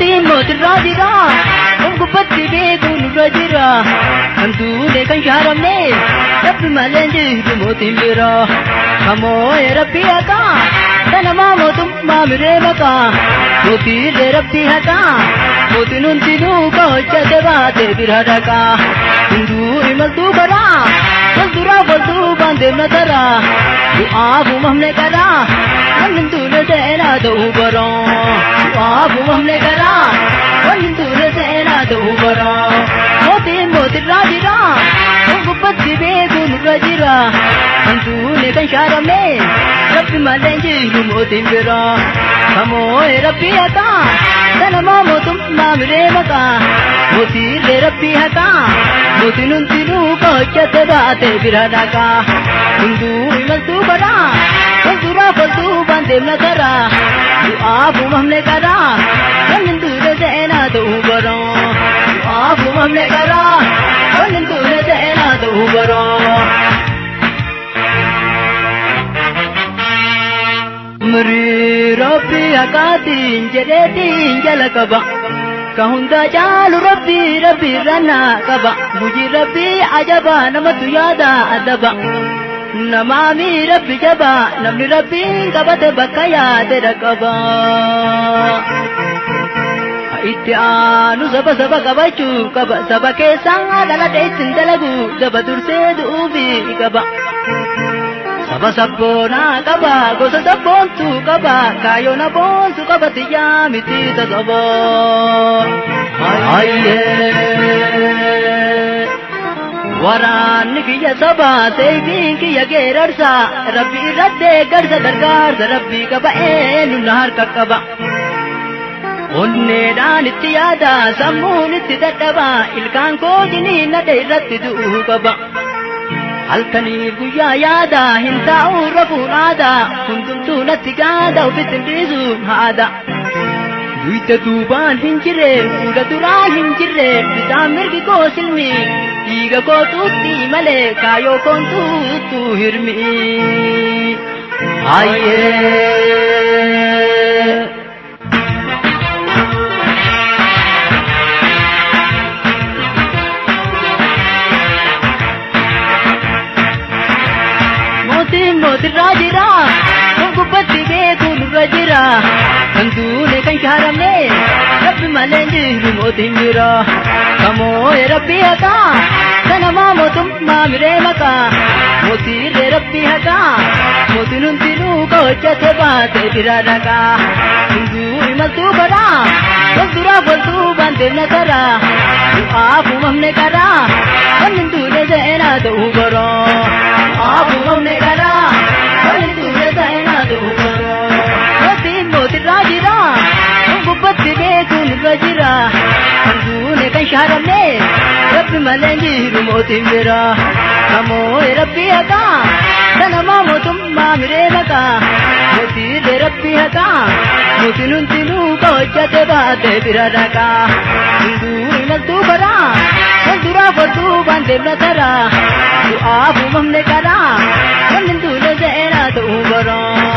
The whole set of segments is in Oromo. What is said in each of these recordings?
Mooti raajira Ongubatti beekuun irra jira Hantuulee kan shaaramne Rabbi malee jiru mootiin bira Kamoo'ee rabbi haqaa Sanamaa mootummaa miree maqaa Mootiilee rabbi haqaa Mootiin hundinuu ka hojjate baate bira dhaqaa Hunduu imaltuu karaa Walduraa walduubaan deemna taraa Du'aafu mamne karaa Wanni tuule seenaa ta'uu baraa Du'aafu mamne karaa Wanni tuule seenaa ta'uu baraa mootirraa jira Ongubatti beekuun irra jira Hantuulee kan shaaramne Rabbi malee jiru mootiin bira Kamoo'ee rabbi haqaa Sanamaa mootummaa miree maqaa Mootiilee rabbi haqaa Mootiin hundinuu ka hojjate baate bira dhaqaa Hunduu imaltuu karaa Walduraa walduubaan deemna karaa Du'aafu mamne karaa Wanni tuule seenaa ta'uu baraa Du'aafu mamne karaa Wanni tuule seenaa ta'uu baraa Mirii rabbi haqaatiin jedheetiin jala qaba Ka hunda caalu rabbi rannaa qaba Guji rabbi ajaba namatu yaada adaba Namaami rabbi jaba namni rabbiin qabate bakka yaade dhaqaba Itti aanu saba qabachuu qaba Saba keessaa dhaladhe ittiin dalagu Saba dursee du'uufi qaba Saba sabboonaa qaba gosa sabboontuu qaba Kaayoon aboontu qaba xiyyaa miti tasaba Waraanni kiyya saba seefiin kiyya geerarsa Rabbi irratti eeggarsa gargaarsa Rabbi qaba eenyuun harka qaba Onneedhaan itti yaada sammuun itti dadhaba Ilkaan koo jiniin nadhe irratti du'uu qaba Halkaniif guyyaa yaada hin taa'uu rafuun aada Hundumtuu natti gaada ofitti hin dhiisuun haada Duyda duubaan hin jirre fuula duraan hin jirre Bisaan mirgi koo silmi dhiiga koo tuutti malee kaayoo koon tuuttuu hirmi Hayyee Mootirraa jira Ongubatti beekuun irra jira Hantuulee kan shaaramne Rabbi malee jiru mootiin bira Kamoo'ee rabbi haqaa Sanamaa mootummaa miree maqaa Mootiilee rabbi haqaa Mootiin hundinuu ka hojjate baate bira dhaqaa Hunduu imaltuu karaa Walduraa walduubaan deemna karaa Du'aafu mamne karaa Wanni tuule seenaa ta'uu baraa Du'aafu mamne karaa Wanni tuule seenaa ta'uu baraa Mootirraa jira Ongubatti beekuun irra jira Hantuulee kan shaaramne Rabbi malee jiru mootiin bira Kamoo'ee rabbi haqaa Sanamaa mootummaa miree maqaa Mootiilee rabbi haqaa Mootiin hundinuu ka hojjate baate bira dhaqaa Hunduu imaltuu karaa Walduraa walduubaan deemna karaa Du'aafu mamne karaa Wanni tuule seenaa ta'uu baraa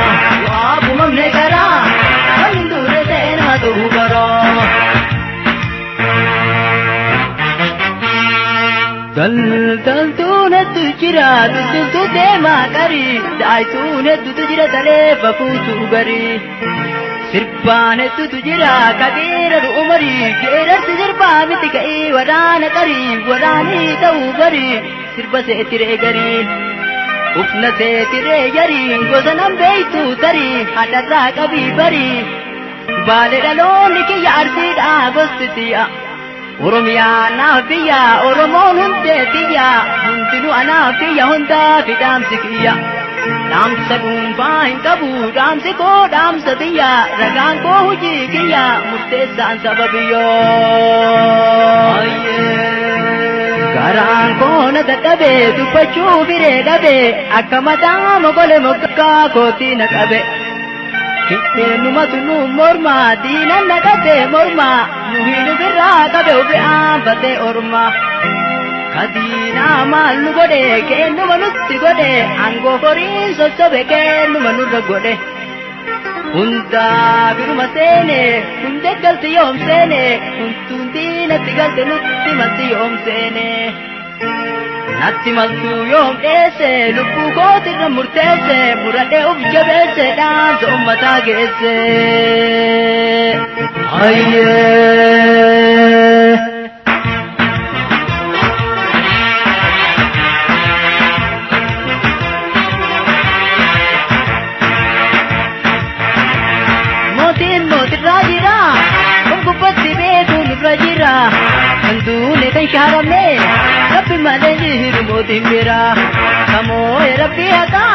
Du'aafu mamne karaa Wanni tuule seenaa ta'uu baraa Daldaltuun hedduu jira daldaltuu deemaa qarii Daa'ituun hedduutu jira talee fafuutu garii Sirbaan hedduutu jira kageera umarii Geerarsi sirbaa miti ka'ii waraana qarii Waraanii ta'uu barii sirba seetiree garii Ufna seetiree yarii gosa nan beeytu tarii Hadharraa qabii barii Baale dhaloonni kiyya arsiidhaa gosti tiya Oromiyaa naaf biyya Oromoon hundee tiyya Hundinuu anaaf biyya hundaa fi dhaamsi kiyya Dhaamsa dhuunfaa hin qabu dhaamsi koo dhaamsa biyya Ragaan koo hojii kiyya murteessaan saba biyyoo Garaan koo na dadhabe dubbachuu firee dhabe Akka mataa mogole moggaa kootii na qabe Hiddeenumatu nu morma diinan na qabe morma Nu hin ofirraa qabe ofi aanfatee orma Kadiinaa maal nu godhe kennuma nutti godhe Angoo horii sossobe kennuma nurra godhe hunda biruma seene hunde galti yoom seene huntuundi natti galte nutti malti yoom seene natti maltu yoom dheesse lubbuu kootirra murteesse muradhee uf jabeesse dhaamsa ummataa geesse hayyee rajira gubatti beekun rajira handune kan sharame rabbi malenjiru motin bira kamo rabbi ata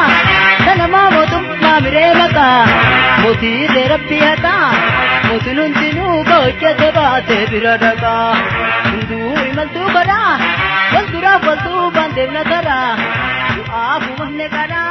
sanama motum namire mata motire rabbi ata motunun tinu goche sebate biradaga hindu imaltu kada waldura faltu bande natara afu mahne kada